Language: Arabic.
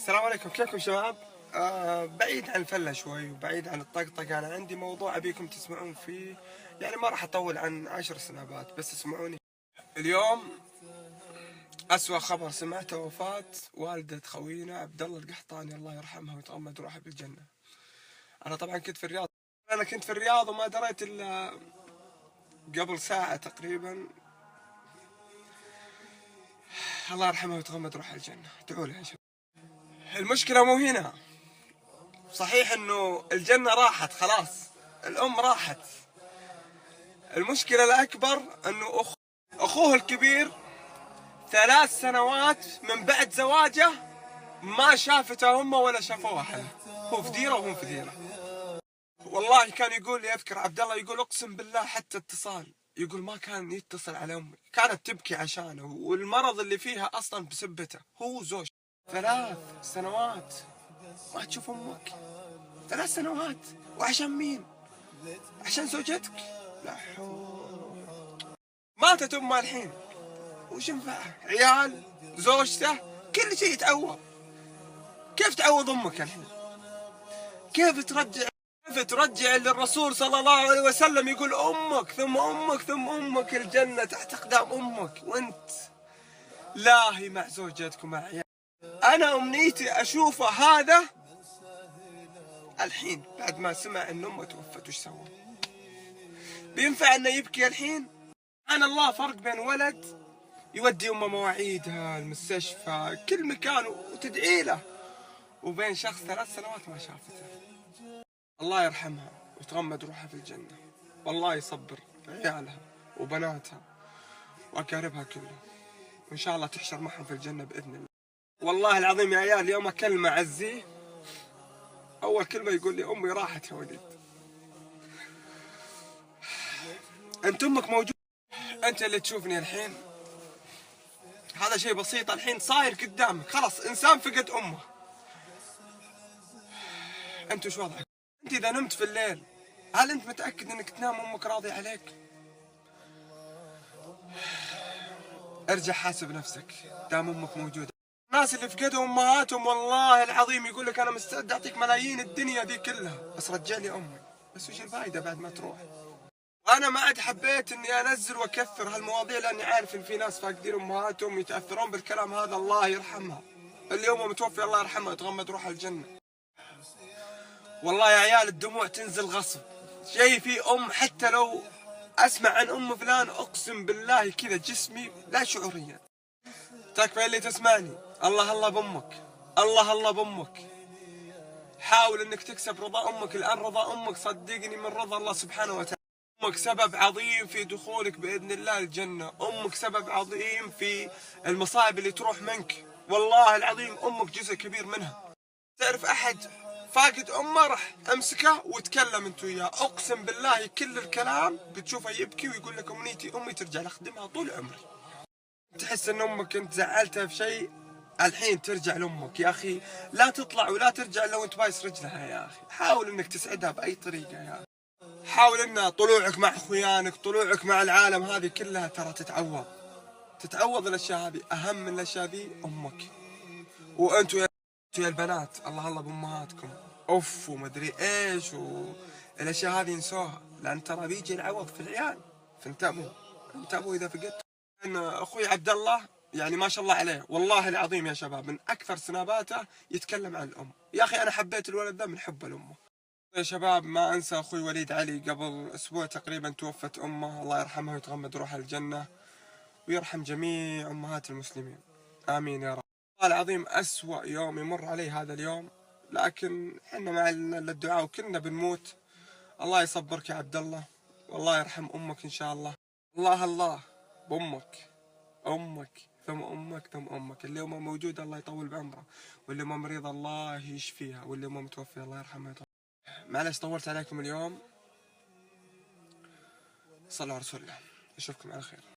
السلام عليكم، كيفكم شباب؟ بعيد عن الفلة شوي وبعيد عن الطقطقة. أنا عندي موضوع أبيكم تسمعون فيه، يعني ما راح أطول عن 10 سنابات، بس اسمعوني. اليوم أسوأ خبر سمعته وفاة والدة خوينا عبد الله القحطاني، الله يرحمها ويتغمد روحها بالجنة. أنا طبعا كنت في الرياض وما دريت إلا قبل ساعة تقريبا. الله يرحمها ويتغمد روحها الجنة، ادعوا لها يا شباب. المشكلة مو هنا، صحيح انه الجنة راحت خلاص، الام راحت. المشكلة الاكبر انه اخوه الكبير 3 سنوات من بعد زواجه ما شافته امه ولا شافوها حلا، هو في ديره وهم في ديره. والله كان يقول لي، اذكر عبد الله يقول اقسم بالله حتى اتصال، يقول ما كان يتصل على امي، كانت تبكي عشانه، والمرض اللي فيها اصلا بسبته هو زوج. 3 سنوات ما تشوف امك، 3 سنوات، وعشان مين؟ عشان زوجتك؟ لا حول. ماتت امه الحين، وش ينفعها؟ عيال، زوجته، كل شيء يتعوض. كيف تعوض امك الحين؟ كيف ترجع للرسول صلى الله عليه وسلم يقول امك ثم امك ثم امك، الجنه تحت اقدام امك، وانت لاهي مع زوجتك ومع عيال. انا امنيتي اشوفه هذا الحين بعد ما سمع ان امه توفت. وش سوى؟ بينفع انه يبكي الحين؟ سبحان الله، فرق بين ولد يودي امه مواعيدها، المستشفى، كل مكان وتدعي له، وبين شخص 3 سنوات ما شافته. الله يرحمها ويتغمد روحها في الجنة، والله يصبر عيالها وبناتها واقاربها كلهم، وان شاء الله تحشر معهم في الجنة باذن الله. والله العظيم يا عيال، يوم اكلمه عزيه اول كلمة يقول لي امي راحت يا وليد. انت امك موجود، انت اللي تشوفني الحين، هذا شيء بسيط الحين صاير قدامك، خلاص انسان فقد امه. انت وش وضعك؟ انت اذا نمت في الليل هل انت متاكد انك تنام امك راضيه عليك؟ ارجع حاسب نفسك دام امك موجوده. الناس اللي فقدوا امهاتهم والله العظيم يقول لك انا مستعد اعطيك ملايين الدنيا ذي كلها بس رجع لي امي. بس وش الفائده بعد ما تروح؟ انا ما عاد حبيت اني انزل واكثر هالمواضيع، لاني عارف ان في ناس فاقدين امهاتهم يتاثرون بالكلام هذا. الله يرحمها، اليوم متوفي الله يرحمها ويتغمد روحها الجنه. والله يا عيال الدموع تنزل غصب. شيء في حتى لو اسمع عن فلان اقسم بالله كذا جسمي لا شعوريا. تكفى اللي تسمعني. الله الله بامك، الله الله بامك. حاول انك تكسب رضا امك الان. رضا امك صدقني من رضا الله سبحانه وتعالى. امك سبب عظيم في دخولك باذن الله الجنه، امك سبب عظيم في المصائب اللي تروح منك، والله العظيم امك جزء كبير منها. تعرف احد فاقد امه راح امسكه وتكلم انت وياه، اقسم بالله كل الكلام بتشوفه يبكي ويقول لك امنيتي امي ترجع لاخدمها طول عمري. تحس ان امك انت زعلتها في شيء، الحين ترجع لامك يا اخي. لا تطلع ولا ترجع لو انت بايس رجلها يا اخي. حاول انك تسعدها باي طريقه يا اخي. حاول ان طلوعك مع اخوانك، طلوعك مع العالم، هذه كلها ترى تتعوض الاشياء هذه. اهم من الاشياء ذي امك. وانتوا يا البنات الله الله بامهاتكم، اوف ومدري ايش والاشياء هذه انسوها، لان ترى بيجي العوض في العيال. فانتبهوا اذا فقدتوا. انا اخوي عبد الله يعني ما شاء الله عليه، والله العظيم يا شباب من اكثر سناباته يتكلم عن الام. يا اخي انا حبيت الولد ذا من حبه لامه. يا شباب ما انسى اخوي وليد علي، قبل اسبوع تقريبا توفت امه، الله يرحمها ويتغمد روحها الجنه ويرحم جميع امهات المسلمين، امين يا رب. والله العظيم أسوأ يوم يمر علي هذا اليوم، لكن احنا مع الدعاء وكلنا بنموت. الله يصبرك يا عبد الله، والله يرحم امك ان شاء الله. الله الله بامك، امك ثم امك ثم امك. اللي امه موجوده الله يطول بعمره، واللي امه مريضه الله يشفيها، واللي امه متوفيه الله يرحمها. معلش طولت عليكم اليوم، صلوا على رسول الله، اشوفكم على خير.